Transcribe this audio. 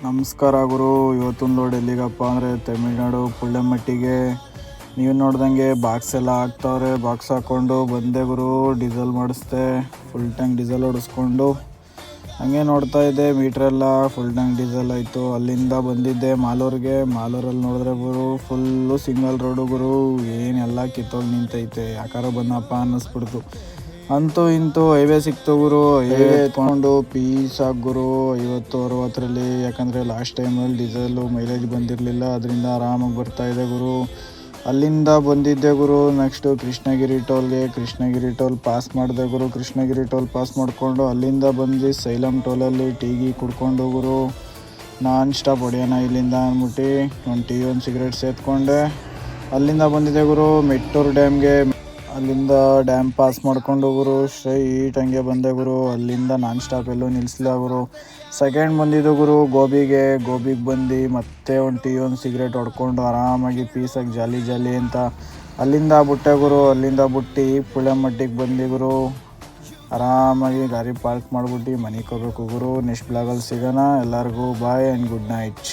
ನಮಸ್ಕಾರ ಗುರು. ಇವತ್ತೊಂದು ಲೋಡ್ ಎಲ್ಲಿಗಪ್ಪ ಅಂದರೆ ತಮಿಳ್ನಾಡು ಪುಳ್ಳೆಮಟ್ಟಿಗೆ. ನೀವು ನೋಡ್ದಂಗೆ ಬಾಕ್ಸ್ ಎಲ್ಲ ಹಾಕ್ತವ್ರೆ. ಬಾಕ್ಸ್ ಹಾಕ್ಕೊಂಡು ಬಂದೆ ಗುರು. ಡೀಸೆಲ್ ಮಾಡಿಸ್ದೆ, ಫುಲ್ ಟ್ಯಾಂಕ್ ಡೀಸೆಲ್ ಹೊಡಿಸ್ಕೊಂಡು ಹಂಗೆ ನೋಡ್ತಾ ಇದ್ದೆ. ಮೀಟ್ರೆಲ್ಲ ಫುಲ್ ಟ್ಯಾಂಕ್ ಡೀಸೆಲ್ ಆಯಿತು. ಅಲ್ಲಿಂದ ಬಂದಿದ್ದೆ ಮಾಲೂರಿಗೆ. ಮಾಲೂರಲ್ಲಿ ನೋಡಿದ್ರೆ ಗುರು ಫುಲ್ಲು ಸಿಂಗಲ್ ರೋಡು ಗುರು. ಏನೆಲ್ಲ ಕಿತ್ತೋಗಿ ನಿಂತೈತೆ. ಯಾಕಾರ ಬಂದಪ್ಪ ಅನ್ನಿಸ್ಬಿಡ್ತು. ಅಂತೂ ಇಂತೂ ಹೈವೇ ಸಿಕ್ತು ಗುರು. ಹೈವೇ ಎತ್ಕೊಂಡು ಪೀಸ್ ಆಗಿ ಗುರು 50-60ರಲ್ಲಿ. ಯಾಕಂದರೆ ಲಾಸ್ಟ್ ಟೈಮಲ್ಲಿ ಡೀಸೆಲ್ಲು ಮೈಲೇಜ್ ಬಂದಿರಲಿಲ್ಲ, ಅದರಿಂದ ಆರಾಮಾಗಿ ಬರ್ತಾಯಿದೆ ಗುರು. ಅಲ್ಲಿಂದ ಬಂದಿದ್ದೆ ಗುರು. ನೆಕ್ಸ್ಟು ಕೃಷ್ಣಗಿರಿ ಟೋಲ್ ಪಾಸ್ ಮಾಡಿದೆ ಗುರು. ಕೃಷ್ಣಗಿರಿ ಟೋಲ್ ಪಾಸ್ ಮಾಡಿಕೊಂಡು ಅಲ್ಲಿಂದ ಬಂದು ಸೈಲಮ್ ಟೋಲಲ್ಲಿ ಟೀಗಿ ಕುಡ್ಕೊಂಡು ಗುರು ನಾನ್ ಸ್ಟಾಪ್ ಹೊಡೆಯೋಣ ಇಲ್ಲಿಂದ ಅಂದ್ಬಿಟ್ಟು ಒಂದು ಸಿಗರೇಟ್ ಸೇದ್ಕೊಂಡೆ. ಅಲ್ಲಿಂದ ಬಂದಿದ್ದೆ ಗುರು ಮೆಟ್ಟೂರು ಡ್ಯಾಮ್ಗೆ. ಅಲ್ಲಿಂದ ಡ್ಯಾಮ್ ಪಾಸ್ ಮಾಡ್ಕೊಂಡು ಗುರು ಸ್ಟ್ರೈಟ್ ಹಂಗೆ ಬಂದೆ ಗುರು. ಅಲ್ಲಿಂದ ನಾನ್ ಸ್ಟಾಪ್ ಎಲ್ಲೂ ನಿಲ್ಲಿಸಿಲ್ಲ ಗುರು. ಸೆಕೆಂಡ್ ಬಂದಿದ್ದು ಗುರು ಗೋಬಿಗೆ ಬಂದು ಮತ್ತೆ ಒಂದು ಸಿಗರೇಟ್ ಹೊಡ್ಕೊಂಡು ಆರಾಮಾಗಿ ಪೀಸಾಗಿ ಜಾಲಿ ಅಂತ ಅಲ್ಲಿಂದ ಬಿಟ್ಟೆ ಗುರು. ಅಲ್ಲಿಂದ ಬಿಟ್ಟು ಪುಳ್ಳೆಮಟ್ಟಿಗೆ ಬಂದು ಗುರು. ಆರಾಮಾಗಿ ಗಾಡಿ ಪಾರ್ಕ್ ಮಾಡಿಬಿಟ್ಟು ಮನೆಗೆ ಹೋಗ್ಬೇಕು ಗುರು. ನೆಕ್ಸ್ಟ್ ಬ್ಲಾಗಲ್ಲಿ ಸಿಗೋಣ. ಎಲ್ಲರಿಗೂ ಬಾಯ್ ಆ್ಯಂಡ್ ಗುಡ್ ನೈಟ್.